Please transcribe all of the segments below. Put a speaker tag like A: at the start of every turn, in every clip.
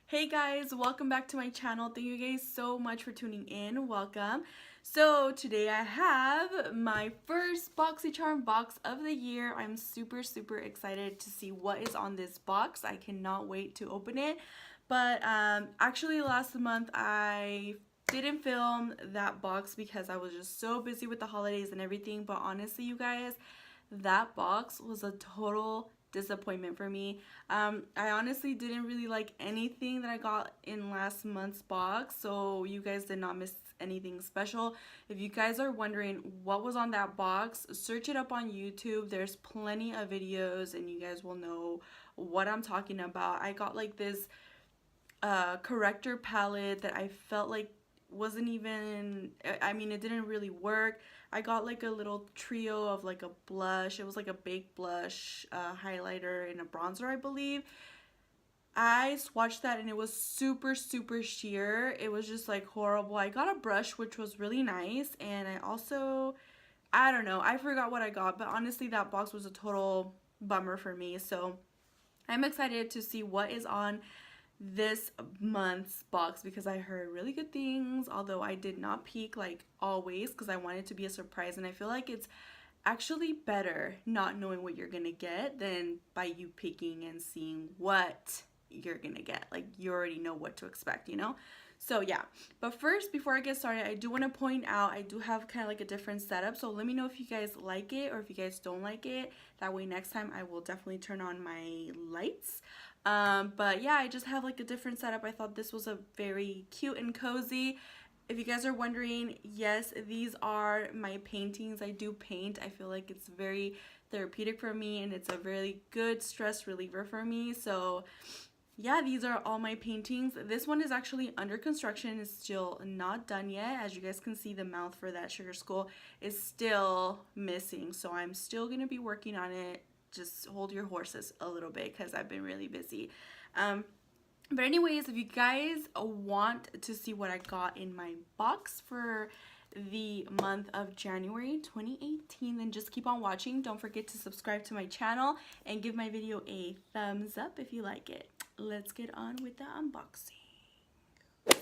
A: Hey guys, welcome back to my channel. Thank you guys so much for tuning in. Welcome. So today I have my first Boxycharm box of the year. I'm super excited to see what is on this box. I cannot wait to open it. But actually last month I didn't film that box because I was just so busy with the holidays and everything. But honestly, you guys, that box was a total disappointment for me. I honestly didn't really like anything that I got in last month's box, so you guys did not miss anything special. If you guys are wondering what was on that box, search it up on YouTube. There's plenty of videos and you guys will know what I'm talking about. I got like this corrector palette that I felt like wasn't even, I mean, it didn't really work. I got like a little trio of like a blush. It was like a baked blush, highlighter, and a bronzer, I believe. I swatched that and it was super sheer. It was just like horrible. I got a brush which was really nice, and I also, I don't know, I forgot what I got, but honestly that box was a total bummer for me. So I'm excited to see what is on this month's box because I heard really good things, although I did not peek like always because I wanted it to be a surprise, and I feel like it's actually better not knowing what you're gonna get than by you peeking and seeing what you're gonna get. Like, you already know what to expect, you know? So yeah, but first, before I get started, I do want to point out I do have kind of like a different setup, so let me know if you guys like it or if you guys don't like it. That way next time I will definitely turn on my lights. But yeah, I just have like a different setup. I thought this was a very cute and cozy. If you guys are wondering, yes, these are my paintings. I do paint. I feel like it's very therapeutic for me and it's a really good stress reliever for me. So yeah, these are all my paintings. This one is actually under construction. It's still not done yet. As you guys can see, the mouth for that sugar skull is still missing. So I'm still going to be working on it. Just hold your horses a little bit because I've been really busy. But anyways, if you guys want to see what I got in my box for the month of January 2018, then just keep on watching. Don't forget to subscribe to my channel and give my video a thumbs up if you like it. Let's get on with the unboxing.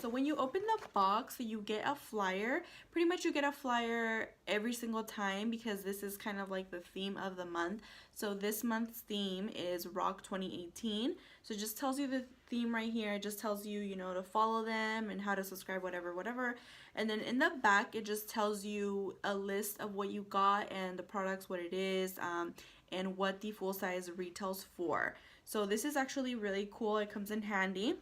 A: So when you open the box, you get a flyer. Pretty much you get a flyer every single time because this is kind of like the theme of the month. So this month's theme is Rock 2018. So it just tells you the theme right here. It just tells you, you know, to follow them and how to subscribe, whatever. And then in the back, it just tells you a list of what you got and the products, what it is, and what the full size retails for. So this is actually really cool. It comes in handy.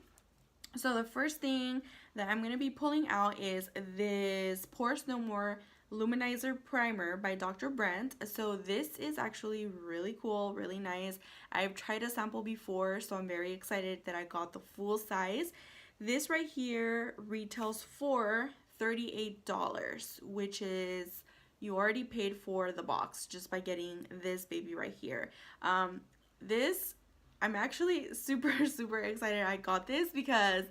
A: So the first thing that I'm going to be pulling out is this Pores No More Luminizer Primer by Dr. Brandt. So this is actually really cool, really nice. I've tried a sample before, so I'm very excited that I got the full size. This right here retails for $38, which is, you already paid for the box just by getting this baby right here. I'm actually super excited I got this because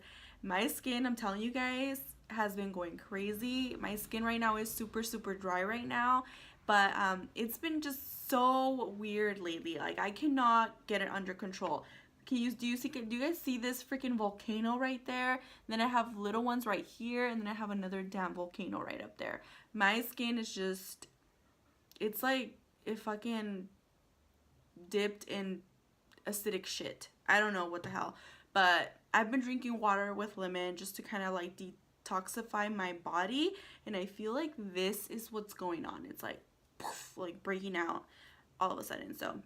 A: my skin, I'm telling you guys, has been going crazy. My skin right now is super dry right now, but it's been just so weird lately. Like, I cannot get it under control. Do you guys see this freaking volcano right there? And then I have little ones right here, and then I have another damn volcano right up there. My skin is just, it's like it fucking dipped in acidic shit. I don't know what the hell, but I've been drinking water with lemon just to kind of like detoxify my body, and I feel like this is what's going on. It's like poof, like breaking out all of a sudden. So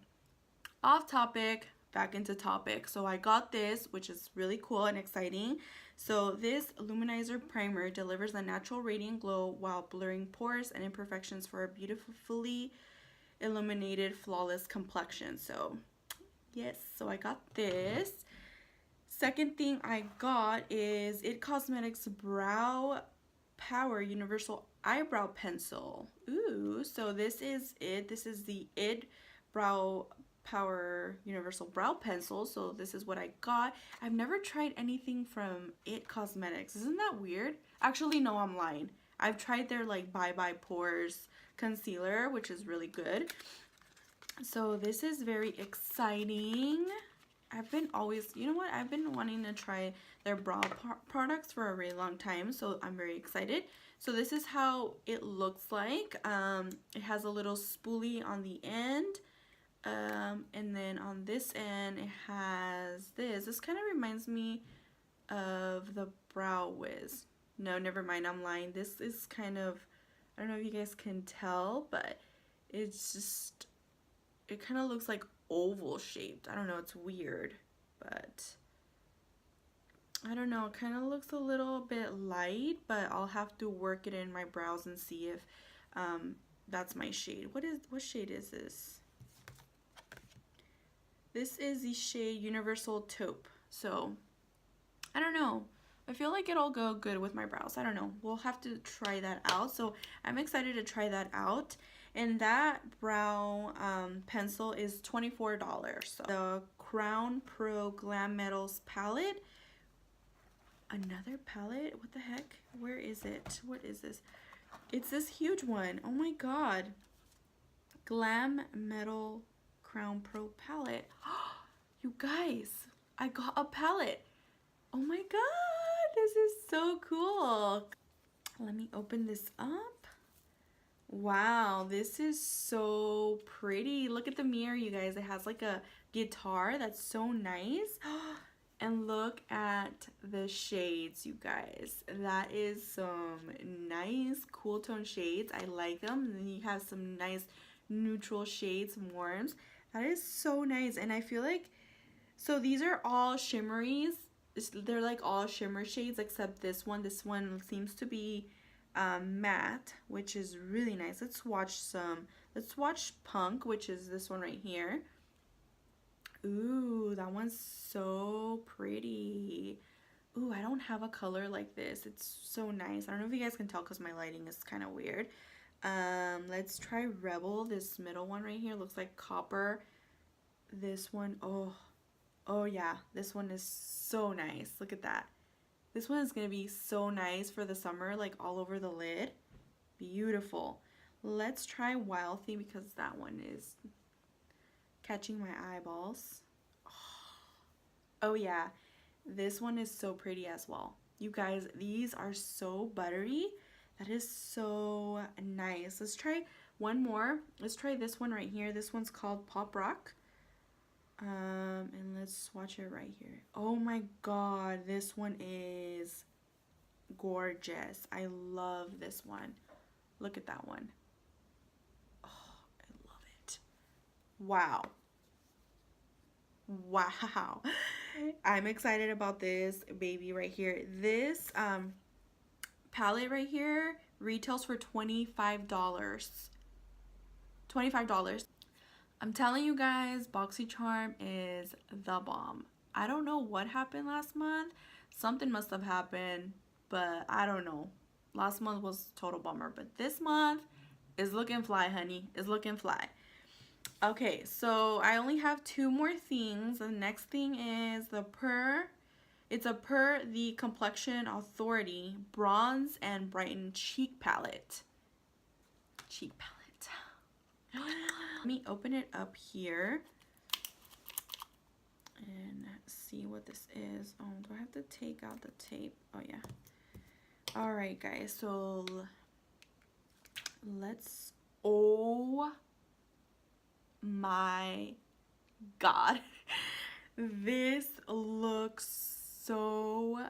A: off topic, back into topic. So I got this, which is really cool and exciting. So this Luminizer Primer delivers a natural radiant glow while blurring pores and imperfections for a beautifully illuminated, flawless complexion. So yes, so I got this. Second thing I got is IT Cosmetics Brow Power Universal Eyebrow Pencil. Ooh, so this is it. This is the IT Brow Power Universal Brow Pencil. So this is what I got. I've never tried anything from IT Cosmetics. Isn't that weird? Actually, no, I'm lying. I've tried their like Bye Bye Pores concealer, which is really good. So this is very exciting. I've been always, you know what, I've been wanting to try their brow products for a really long time, so I'm very excited. So this is how it looks like. It has a little spoolie on the end, and then on this end it has this kind of reminds me of the Brow Wiz. No, never mind, I'm lying. This is kind of, I don't know if you guys can tell, but it's just, it kind of looks like oval shaped. I don't know, it's weird, but I don't know, it kind of looks a little bit light, but I'll have to work it in my brows and see if that's my shade. What shade is this? This is the shade Universal Taupe. So I don't know, I feel like it'll go good with my brows. I don't know, we'll have to try that out. So I'm excited to try that out. And that brow pencil is $24. So the Crown Pro Glam Metals palette. Another palette? What the heck? Where is it? What is this? It's this huge one. Oh my god. Glam Metal Crown Pro palette. You guys, I got a palette. Oh my god, this is so cool. Let me open this up. Wow, this is so pretty. Look at the mirror, you guys. It has like a guitar that's so nice. And look at the shades, you guys. That is some nice cool tone shades. I like them. And then you have some nice neutral shades, warms. That is so nice. And I feel like, so these are all shimmeries. They're like all shimmer shades except this one. This one seems to be matte, which is really nice. Let's watch Punk, which is this one right here. Ooh, that one's so pretty. Ooh, I don't have a color like this. It's so nice. I don't know if you guys can tell because my lighting is kind of weird. Let's try Rebel. This middle one right here looks like copper. This one, oh yeah, this one is so nice. Look at that. This one is going to be so nice for the summer, like all over the lid. Beautiful. Let's try Wild Thing because that one is catching my eyeballs. Oh yeah, this one is so pretty as well. You guys, these are so buttery. That is so nice. Let's try one more. Let's try this one right here. This one's called Pop Rock. And let's swatch it right here. Oh my god, this one is gorgeous. I love this one. Look at that one. Oh, I love it. Wow. Wow. I'm excited about this baby right here. This palette right here retails for $25. $25. I'm telling you guys, Boxycharm is the bomb. I don't know what happened last month. Something must have happened, but I don't know. Last month was total bummer, but this month is looking fly, honey. Is looking fly. Okay, so I only have two more things. The next thing is the it's a the Complexion Authority Bronze and Brighten Cheek Palette. Cheek palette. Let me open it up here and see what this is. Oh, do I have to take out the tape? Oh yeah. All right, guys, so let's, oh my god. This looks so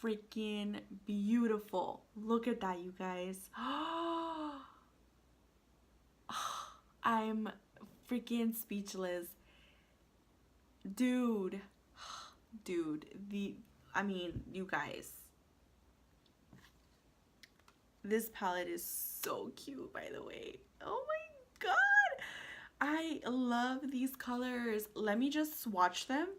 A: freaking beautiful. Look at that, you guys. I'm freaking speechless. Dude, I mean, you guys, this palette is so cute, by the way. Oh my god, I love these colors. Let me just swatch them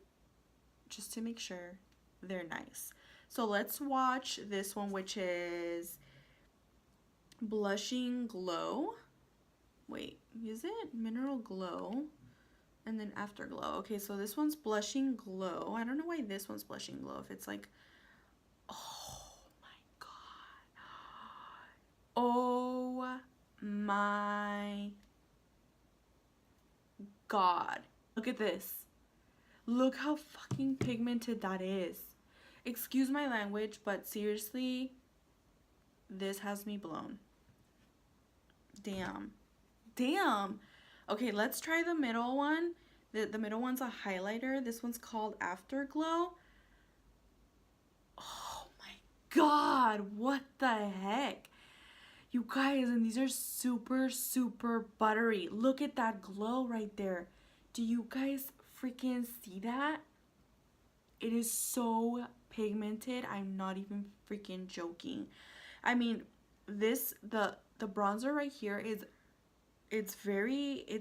A: just to make sure they're nice. So let's watch this one, which is Blushing Glow. Wait, is it Mineral Glow and then Afterglow? Okay, so this one's Blushing Glow. I don't know why this one's Blushing Glow if it's like, oh my god. Oh my god. Look at this. Look how fucking pigmented that is. Excuse my language, but seriously, this has me blown. Damn. Damn. Okay, let's try the middle one. The middle one's a highlighter. This one's called Afterglow. Oh my god, what the heck? You guys, and these are super, super buttery. Look at that glow right there. Do you guys freaking see that? It is so pigmented. I'm not even freaking joking. I mean, the bronzer right here is it's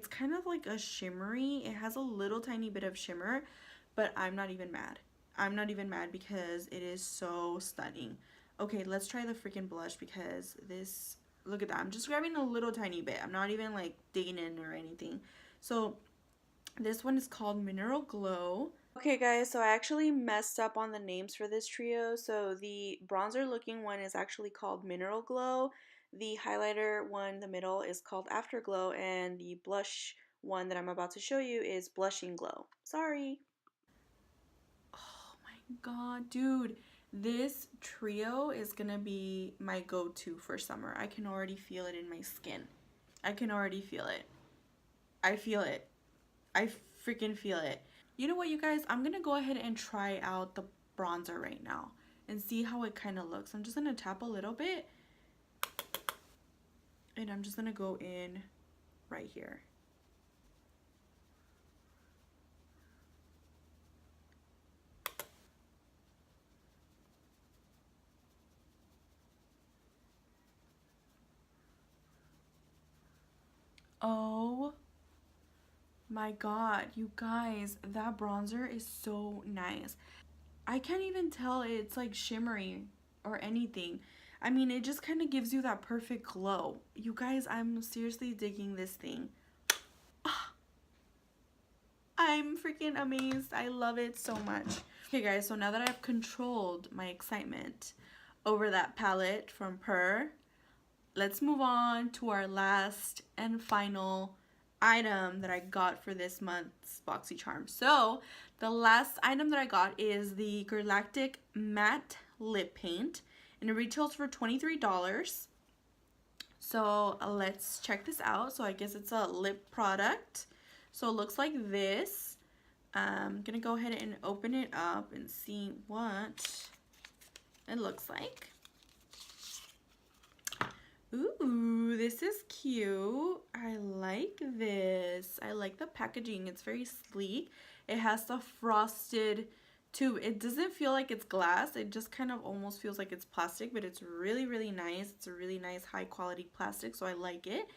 A: kind of like a shimmery. It has a little tiny bit of shimmer, but I'm not even mad. I'm not even mad because it is so stunning. Okay, let's try the freaking blush because this, look at that. I'm just grabbing a little tiny bit. I'm not even like digging in or anything. So this one is called Mineral Glow. Okay guys, so I actually messed up on the names for this trio. So the bronzer looking one is actually called Mineral Glow. The highlighter one, the middle, is called Afterglow. And the blush one that I'm about to show you is Blushing Glow. Sorry. Oh my god, dude. This trio is gonna be my go-to for summer. I can already feel it in my skin. I can already feel it. I feel it. I freaking feel it. You know what, you guys? I'm going to go ahead and try out the bronzer right now and see how it kind of looks. I'm just going to tap a little bit. And I'm just going to go in right here. Oh my god, you guys, that bronzer is so nice. I can't even tell it's like shimmery or anything. I mean, it just kind of gives you that perfect glow. You guys, I'm seriously digging this thing. I'm freaking amazed. I love it so much. Okay guys, so now that I've controlled my excitement over that palette from Purr, let's move on to our last and final item that I got for this month's Boxycharm. So the last item that I got is the Galactic Matte Lip Paint, and it retails for $23. So let's check this out. So I guess it's a lip product. So it looks like this. I'm gonna go ahead and open it up and see what it looks like. Ooh, this is cute. I like this. I like the packaging. It's very sleek. It has the frosted tube. It doesn't feel like it's glass. It just kind of almost feels like it's plastic, but it's really, really nice. It's a really nice high quality plastic, so I like it.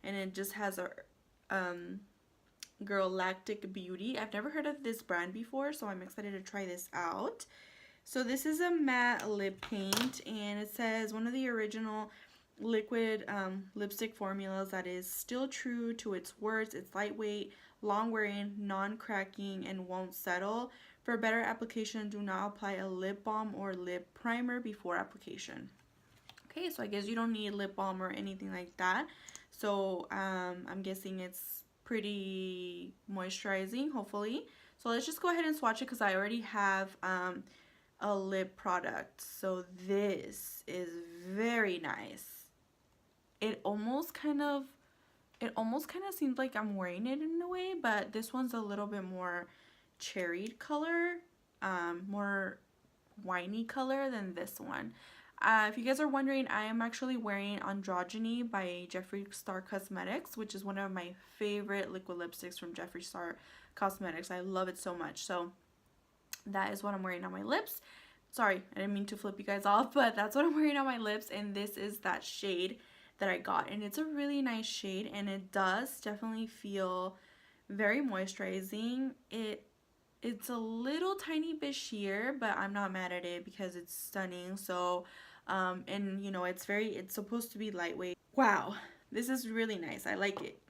A: And it just has a Galactic Beauty. I've never heard of this brand before, so I'm excited to try this out. So this is a matte lip paint, and it says one of the original liquid lipstick formulas that is still true to its words. It's lightweight, long-wearing, non-cracking, and won't settle. For better application, do not apply a lip balm or lip primer before application. Okay, so I guess you don't need lip balm or anything like that. So I'm guessing it's pretty moisturizing, hopefully. So let's just go ahead and swatch it because I already have a lip product. So this is very nice. It almost kind of seems like I'm wearing it in a way, but this one's a little bit more cherried color, more winey color than this one. If you guys are wondering, I am actually wearing Androgyny by Jeffree Star Cosmetics, which is one of my favorite liquid lipsticks from Jeffree Star Cosmetics. I love it so much. So that is what I'm wearing on my lips. Sorry, I didn't mean to flip you guys off, but that's what I'm wearing on my lips, and this is that shade that I got, and it's a really nice shade, and it does definitely feel very moisturizing. It's a little tiny bit sheer, but I'm not mad at it because it's stunning. So and you know, it's supposed to be lightweight. Wow, this is really nice. I like it.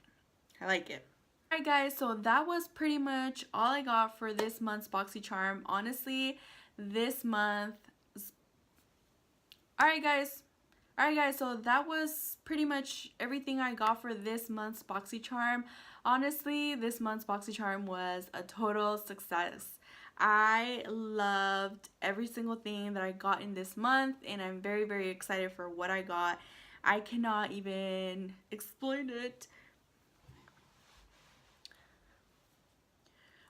A: I like it. Alright guys, so that was pretty much all I got for this month's Boxycharm. Honestly, this month, alright guys, Alright guys, so that was pretty much everything I got for this month's Boxycharm. Honestly, this month's Boxycharm was a total success. I loved every single thing that I got in this month, and I'm very, very excited for what I got. I cannot even explain it.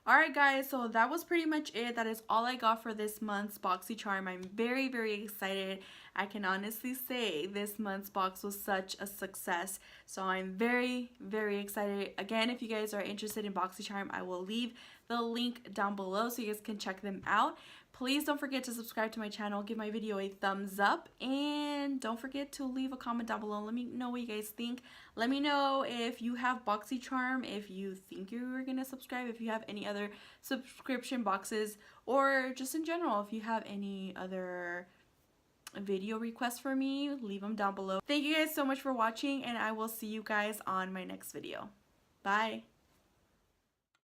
A: Alright guys, so that was pretty much it. That is all I got for this month's Boxycharm. I'm very, very excited. I can honestly say this month's box was such a success. So I'm very, very excited. Again, if you guys are interested in Boxycharm, I will leave the link down below so you guys can check them out. Please don't forget to subscribe to my channel, give my video a thumbs up, and don't forget to leave a comment down below. Let me know what you guys think. Let me know if you have Boxycharm, if you think you were gonna subscribe, if you have any other subscription boxes, or just in general, if you have any other video requests for me, leave them down below. Thank you guys so much for watching, and I will see you guys on my next video. Bye.